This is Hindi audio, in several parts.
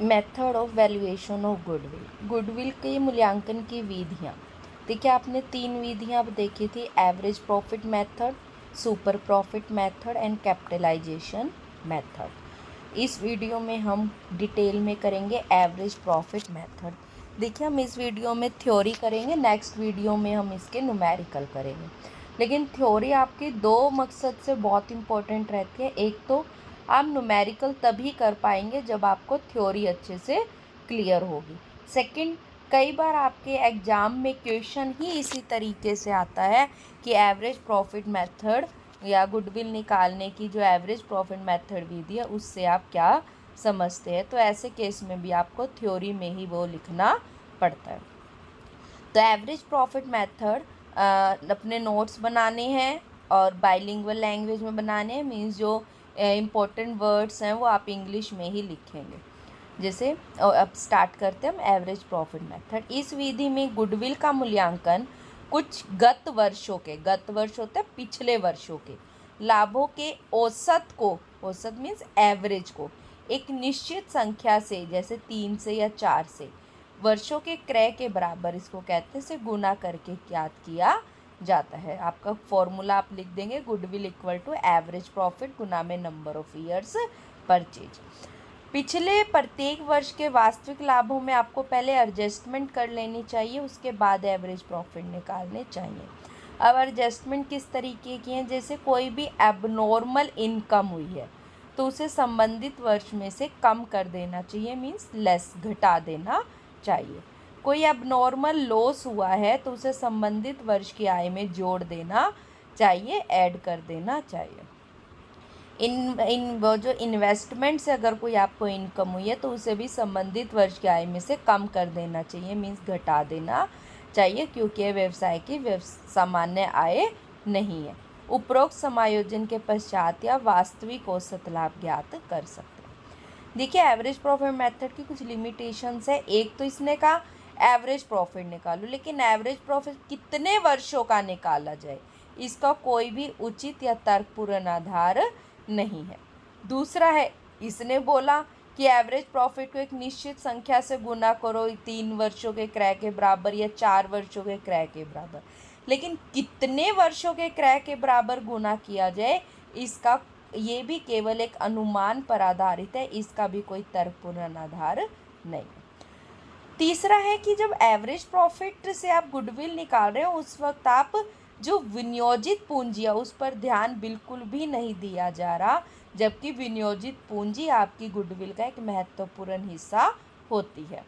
Method of valuation of goodwill. Goodwill के मूल्यांकन की विधियाँ। देखिए आपने 3 विधियाँ अब देखी थी, average profit method, super profit method and capitalisation method. इस वीडियो में हम डिटेल में करेंगे एवरेज प्रॉफिट मेथड। देखिए हम इस वीडियो में थ्योरी करेंगे, नेक्स्ट वीडियो में हम इसके न्यूमेरिकल करेंगे। लेकिन थ्योरी आपकी 2 मकसद से बहुत इंपॉर्टेंट रहती है। एक तो आप न्यूमेरिकल तभी कर पाएंगे जब आपको थ्योरी अच्छे से क्लियर होगी। सेकंड, कई बार आपके एग्ज़ाम में क्वेश्चन ही इसी तरीके से आता है कि एवरेज प्रॉफिट मेथड या गुडविल निकालने की जो एवरेज प्रॉफिट मेथड विधि है उससे आप क्या समझते हैं। तो ऐसे केस में भी आपको थ्योरी में ही वो लिखना पड़ता है। तो एवरेज प्रॉफिट मेथड अपने नोट्स बनाने हैं और बाइलिंगुअल लैंग्वेज में बनाने हैं। मीन्स जो इम्पोर्टेंट वर्ड्स हैं वो आप इंग्लिश में ही लिखेंगे। जैसे अब स्टार्ट करते हैं हम एवरेज प्रॉफिट मेथड। इस विधि में गुडविल का मूल्यांकन कुछ गत वर्ष होते हैं पिछले वर्षों के लाभों के औसत मीन्स एवरेज को एक निश्चित संख्या से, जैसे 3 से या 4 से वर्षों के क्रय के बराबर, इसको कहते हैं, से गुना करके ज्ञात किया जाता है। आपका फॉर्मूला आप लिख देंगे, goodwill equal to average profit गुना में नंबर ऑफ ईयर्स परचेज। पिछले प्रत्येक वर्ष के वास्तविक लाभों में आपको पहले एडजस्टमेंट कर लेनी चाहिए, उसके बाद एवरेज प्रॉफिट निकालने चाहिए। अब एडजस्टमेंट किस तरीके की है, जैसे कोई भी एबनॉर्मल इनकम हुई है तो उसे संबंधित वर्ष में से कम कर देना चाहिए, मीन्स लेस, घटा देना चाहिए। कोई एबनॉर्मल लॉस हुआ है तो उसे संबंधित वर्ष की आय में जोड़ देना चाहिए, ऐड कर देना चाहिए। वो जो इन्वेस्टमेंट से अगर कोई आपको इनकम हुई है तो उसे भी संबंधित वर्ष की आय में से कम कर देना चाहिए, मीन्स घटा देना चाहिए, क्योंकि यह व्यवसाय की सामान्य आय नहीं है। उपरोक्त समायोजन के पश्चात या वास्तविक औसत लाभ ज्ञात कर सकते हैं। देखिए एवरेज प्रॉफिट मेथड की कुछ लिमिटेशंस है। एक तो इसने कहा एवरेज प्रॉफिट निकालो, लेकिन एवरेज प्रॉफिट कितने वर्षों का निकाला जाए इसका कोई भी उचित या तर्कपूर्ण आधार नहीं है। दूसरा है, इसने बोला कि एवरेज प्रॉफिट को एक निश्चित संख्या से गुना करो, 3 वर्षों के क्रय के बराबर या 4 वर्षों के क्रय के बराबर, लेकिन कितने वर्षों के क्रय के बराबर गुना किया जाए इसका ये भी केवल एक अनुमान पर आधारित है, इसका भी कोई तर्कपूर्ण आधार नहीं। तीसरा है कि जब एवरेज प्रॉफिट से आप गुडविल निकाल रहे हो उस वक्त आप जो विनियोजित पूंजी है उस पर ध्यान बिल्कुल भी नहीं दिया जा रहा, जबकि विनियोजित पूंजी आपकी गुडविल का एक महत्वपूर्ण हिस्सा होती है।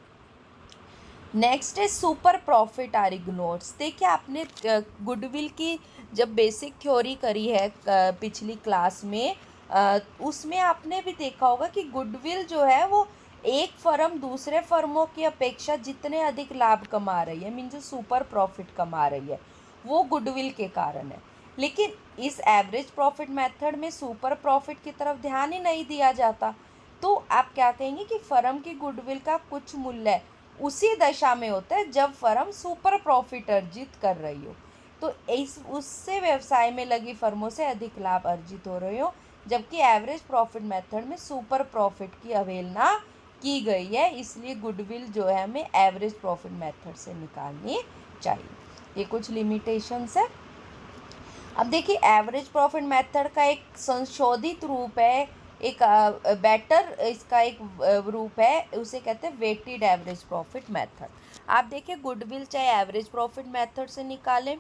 नेक्स्ट है सुपर प्रॉफिट आर इग्नोर्स। देखिए आपने गुडविल की जब बेसिक थ्योरी करी है पिछली क्लास में, उसमें आपने भी देखा होगा कि गुडविल जो है वो एक फर्म दूसरे फर्मों की अपेक्षा जितने अधिक लाभ कमा रही है, मीन जो सुपर प्रॉफिट कमा रही है, वो गुडविल के कारण है। लेकिन इस एवरेज प्रॉफिट मेथड में सुपर प्रॉफिट की तरफ ध्यान ही नहीं दिया जाता। तो आप क्या कहेंगे कि फर्म की गुडविल का कुछ मूल्य उसी दशा में होता है जब फर्म सुपर प्रॉफिट अर्जित कर रही हो, तो इस उससे व्यवसाय में लगी फर्मों से अधिक लाभ अर्जित हो रहे हो, जबकि एवरेज प्रॉफिट मेथड में सुपर प्रॉफिट की अवहेलना की गई है। इसलिए गुडविल जो है हमें एवरेज प्रॉफिट मेथड से निकालनी चाहिए। ये कुछ लिमिटेशंस है। अब देखिए एवरेज प्रॉफिट मेथड का एक संशोधित रूप है, एक बेटर इसका एक रूप है, उसे कहते हैं वेटेड एवरेज प्रॉफिट मेथड। आप देखिए गुडविल चाहे एवरेज प्रॉफिट मेथड से निकालें,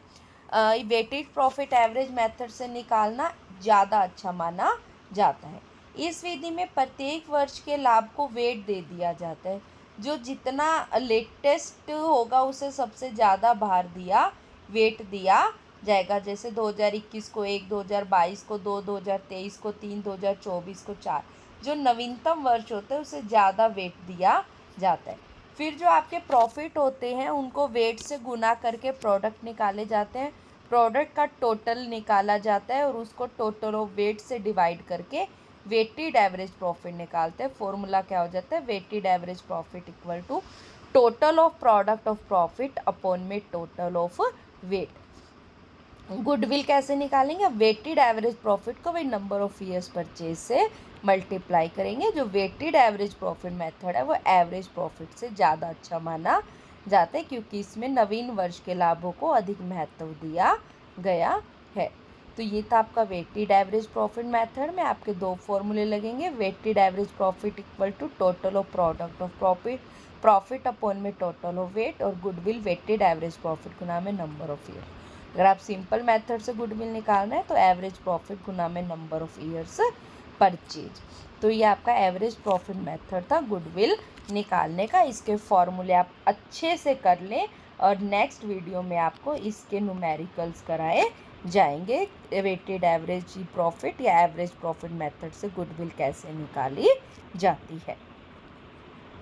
वेटेड प्रॉफिट एवरेज मेथड से निकालना ज़्यादा अच्छा माना जाता है। इस विधि में प्रत्येक वर्ष के लाभ को वेट दे दिया जाता है, जो जितना लेटेस्ट होगा उसे सबसे ज़्यादा भार दिया, वेट दिया जाएगा। जैसे 2021 को 1, 2022 को 2, 2023 को 3, 2024 को 4, जो नवीनतम वर्ष होते हैं उसे ज़्यादा वेट दिया जाता है। फिर जो आपके प्रॉफिट होते हैं उनको वेट से गुना करके प्रोडक्ट निकाले जाते हैं, प्रोडक्ट का टोटल निकाला जाता है और उसको टोटल ऑफ वेट से डिवाइड करके वेटेड एवरेज प्रॉफिट निकालते हैं। फॉर्मूला क्या हो जाता है, weighted average profit equal to total of product of profit upon में टोटल ऑफ वेट। गुडविल कैसे निकालेंगे, वेटेड एवरेज प्रॉफिट को भाई नंबर ऑफ ईयर्स परचेज से मल्टीप्लाई करेंगे। जो वेटेड एवरेज प्रॉफिट मेथड है वो एवरेज प्रॉफिट से ज़्यादा अच्छा माना जाता है, क्योंकि इसमें नवीन वर्ष के लाभों को अधिक महत्व दिया गया है। तो ये था आपका वेटेड एवरेज प्रॉफिट मेथड में आपके दो फॉर्मूले लगेंगे। Weighted average profit equal to total of product of profit upon में टोटल ऑफ वेट, और गुडविल वेटेड एवरेज प्रॉफिट गुना में नंबर ऑफ ईयर। अगर आप सिंपल मेथड से गुडविल निकालना है तो एवरेज प्रॉफिट गुना में नंबर ऑफ ईयर्स परचेज। तो ये आपका एवरेज प्रॉफिट मेथड था गुडविल निकालने का। इसके फॉर्मूले आप अच्छे से कर लें, और नेक्स्ट वीडियो में आपको इसके न्यूमेरिकल्स कराए जाएंगे। वेटेड एवरेज प्रॉफिट या एवरेज प्रॉफिट मेथड से गुडविल कैसे निकाली जाती है।